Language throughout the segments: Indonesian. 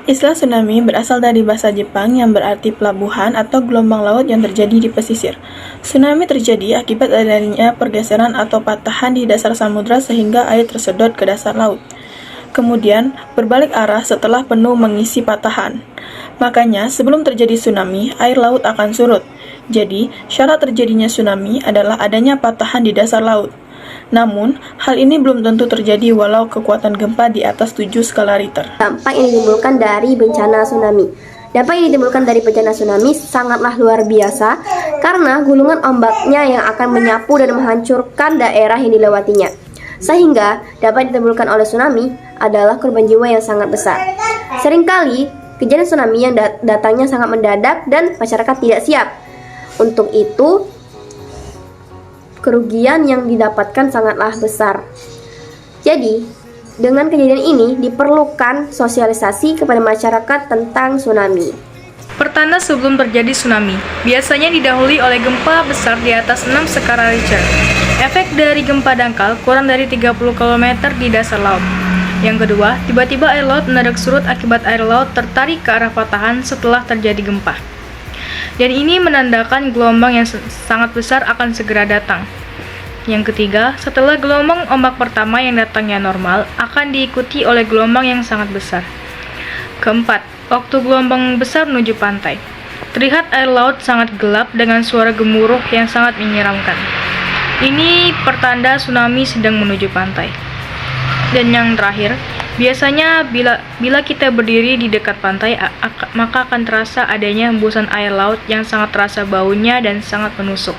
Istilah tsunami berasal dari bahasa Jepang yang berarti pelabuhan atau gelombang laut yang terjadi di pesisir. Tsunami terjadi akibat adanya pergeseran atau patahan di dasar samudra sehingga air tersedot ke dasar laut. Kemudian, berbalik arah setelah penuh mengisi patahan. Makanya, sebelum terjadi tsunami, air laut akan surut. Jadi, syarat terjadinya tsunami adalah adanya patahan di dasar laut. Namun, hal ini belum tentu terjadi walau kekuatan gempa di atas 7 skala Richter. Dampak yang ditimbulkan dari bencana tsunami. Dampak yang ditimbulkan dari bencana tsunami sangatlah luar biasa karena gulungan ombaknya yang akan menyapu dan menghancurkan daerah yang dilewatinya. Sehingga dampak yang ditimbulkan oleh tsunami adalah korban jiwa yang sangat besar. Seringkali kejadian tsunami yang datangnya sangat mendadak dan masyarakat tidak siap. Untuk itu, kerugian yang didapatkan sangatlah besar. Jadi, dengan kejadian ini diperlukan sosialisasi kepada masyarakat tentang tsunami. Pertanda sebelum terjadi tsunami biasanya didahului oleh gempa besar di atas 6 skala Richter. Efek dari gempa dangkal kurang dari 30 km di dasar laut. Yang kedua, tiba-tiba air laut mendadak surut akibat air laut tertarik ke arah patahan setelah terjadi gempa. Dan ini menandakan gelombang yang sangat besar akan segera datang. Yang ketiga, setelah gelombang ombak pertama yang datangnya normal, akan diikuti oleh gelombang yang sangat besar. Keempat, waktu gelombang besar menuju pantai. Terlihat air laut sangat gelap dengan suara gemuruh yang sangat menyeramkan. Ini pertanda tsunami sedang menuju pantai. Dan yang terakhir, biasanya bila kita berdiri di dekat pantai, maka akan terasa adanya hembusan air laut yang sangat terasa baunya dan sangat menusuk.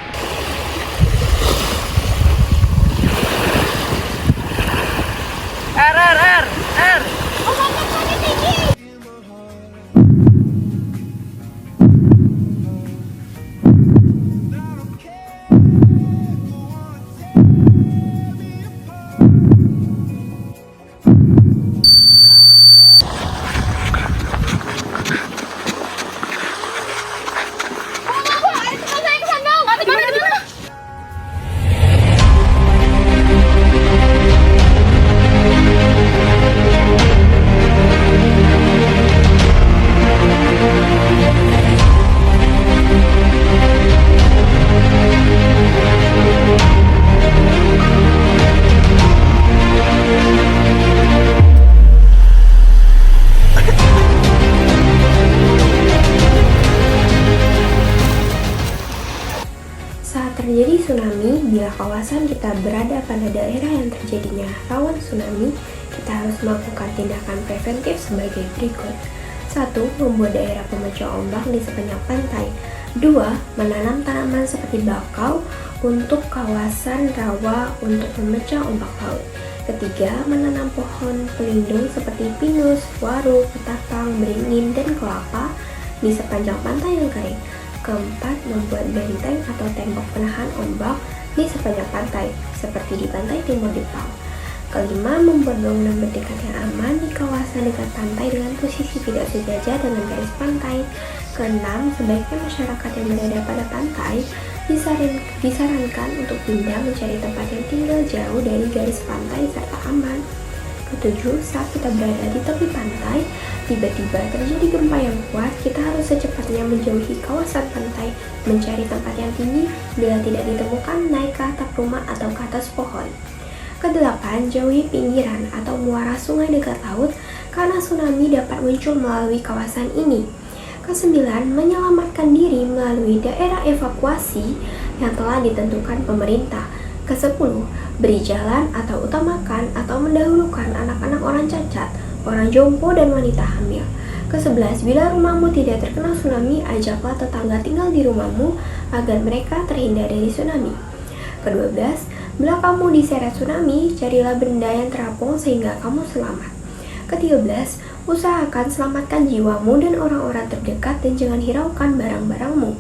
Saat terjadi tsunami, bila kawasan kita berada pada daerah yang terjadinya rawan tsunami, kita harus melakukan tindakan preventif sebagai berikut. 1. Membuat daerah pemecah ombak di sepanjang pantai. 2. Menanam tanaman seperti bakau untuk kawasan rawa untuk memecah ombak laut. Ketiga, menanam pohon pelindung seperti pinus, waru, ketapang, beringin, dan kelapa di sepanjang pantai yang kering. Keempat, membuat benteng atau tembok penahan ombak di sepanjang pantai, seperti di pantai timur Jepang. Kelima, membuat bangunan berdekat yang aman di kawasan dekat pantai dengan posisi tidak sejajar dengan garis pantai. Keenam, sebaiknya masyarakat yang berada pada pantai disarankan untuk pindah mencari tempat yang tinggal jauh dari garis pantai serta aman. Ketujuh, saat kita berada di tepi pantai, tiba-tiba terjadi gempa yang kuat, kita harus secepatnya menjauhi kawasan pantai, mencari tempat yang tinggi, bila tidak ditemukan, naik ke atap rumah atau ke atas pohon. Kedelapan, jauhi pinggiran atau muara sungai dekat laut, karena tsunami dapat muncul melalui kawasan ini. Kesembilan, menyelamatkan diri melalui daerah evakuasi yang telah ditentukan pemerintah. Kesepuluh, beri jalan atau utamakan atau mendahulukan anak-anak orang cacat, orang jompo, dan wanita hamil. Ke-11, bila rumahmu tidak terkena tsunami, ajaklah tetangga tinggal di rumahmu agar mereka terhindar dari tsunami. Ke-12, bila kamu diseret tsunami, carilah benda yang terapung sehingga kamu selamat. Ke-13, usahakan selamatkan jiwamu dan orang-orang terdekat dan jangan hiraukan barang-barangmu.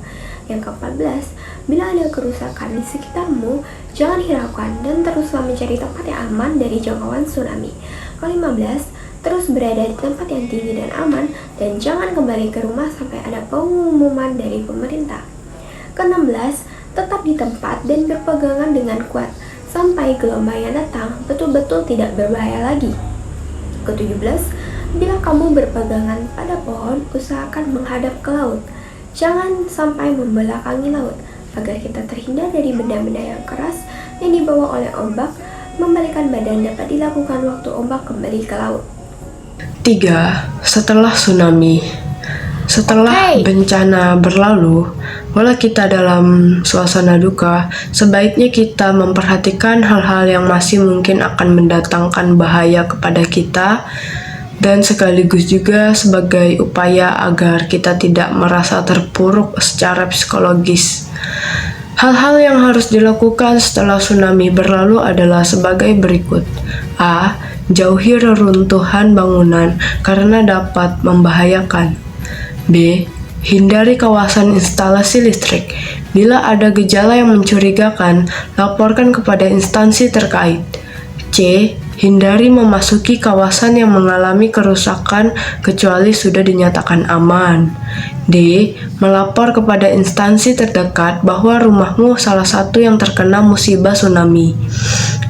Yang ke-14, bila ada kerusakan di sekitarmu, jangan hiraukan dan teruslah mencari tempat yang aman dari jangkauan tsunami. Ke-15, terus berada di tempat yang tinggi dan aman dan jangan kembali ke rumah sampai ada pengumuman dari pemerintah. Ke-16, tetap di tempat dan berpegangan dengan kuat sampai gelombang yang datang betul-betul tidak berbahaya lagi. Ke-17, Bila kamu berpegangan pada pohon, usahakan menghadap ke laut. Jangan sampai membelakangi laut, agar kita terhindar dari benda-benda yang keras yang dibawa oleh ombak. Membalikan badan dapat dilakukan waktu ombak kembali ke laut. 3. Setelah tsunami. Setelah bencana berlalu, walau kita dalam suasana duka, sebaiknya kita memperhatikan hal-hal yang masih mungkin akan mendatangkan bahaya kepada kita, dan sekaligus juga sebagai upaya agar kita tidak merasa terpuruk secara psikologis. Hal-hal yang harus dilakukan setelah tsunami berlalu adalah sebagai berikut. A. Jauhi reruntuhan bangunan karena dapat membahayakan. B. Hindari kawasan instalasi listrik. Bila ada gejala yang mencurigakan, laporkan kepada instansi terkait. C. Hindari memasuki kawasan yang mengalami kerusakan kecuali sudah dinyatakan aman. D. Melapor kepada instansi terdekat bahwa rumahmu salah satu yang terkena musibah tsunami.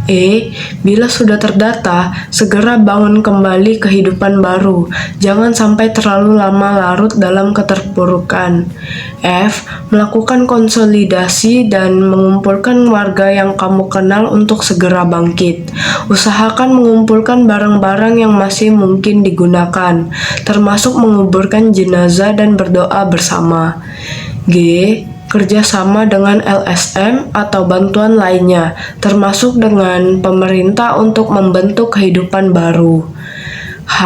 E. Bila sudah terdata, segera bangun kembali kehidupan baru. Jangan sampai terlalu lama larut dalam keterpurukan. F. Melakukan konsolidasi dan mengumpulkan warga yang kamu kenal untuk segera bangkit. Usahakan mengumpulkan barang-barang yang masih mungkin digunakan, termasuk menguburkan jenazah dan berdoa bersama. G. Kerjasama dengan LSM atau bantuan lainnya, termasuk dengan pemerintah untuk membentuk kehidupan baru. H.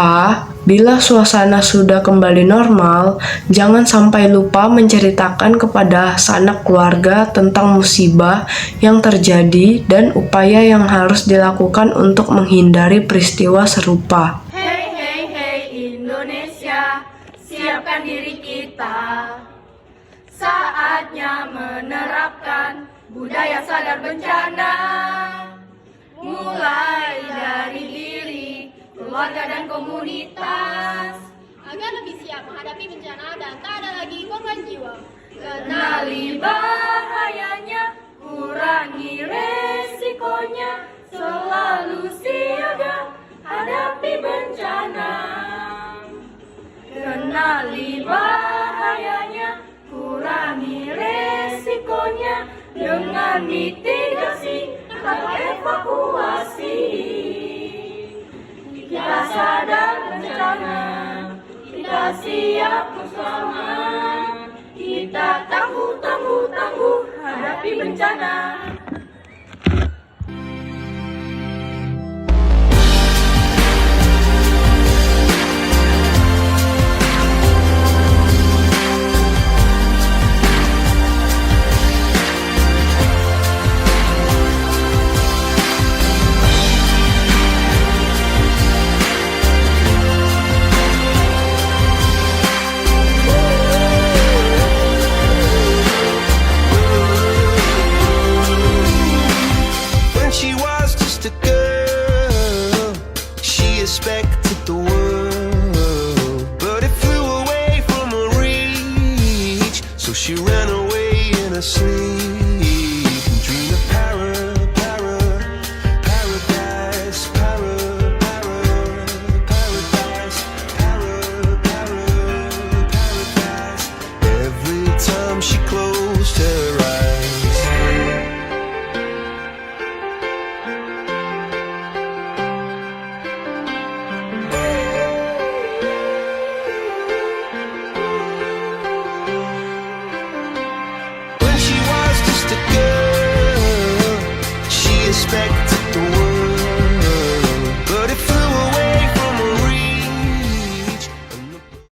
Bila suasana sudah kembali normal, jangan sampai lupa menceritakan kepada sanak keluarga tentang musibah yang terjadi dan upaya yang harus dilakukan untuk menghindari peristiwa serupa. Hey hey hey Indonesia, siapkan diri kita. Saatnya menerapkan budaya sadar bencana. Mulai dari diri, keluarga dan komunitas, agar lebih siap menghadapi bencana dan tak ada lagi korban jiwa. kenali bahayanya, kurangi resikonya, selalu siaga hadapi bencana. Kenali bahayanya, kurangi resikonya dengan mitigasi atau evakuasi. Kita sadar bencana, kita siap bersama, kita tangguh hadapi bencana.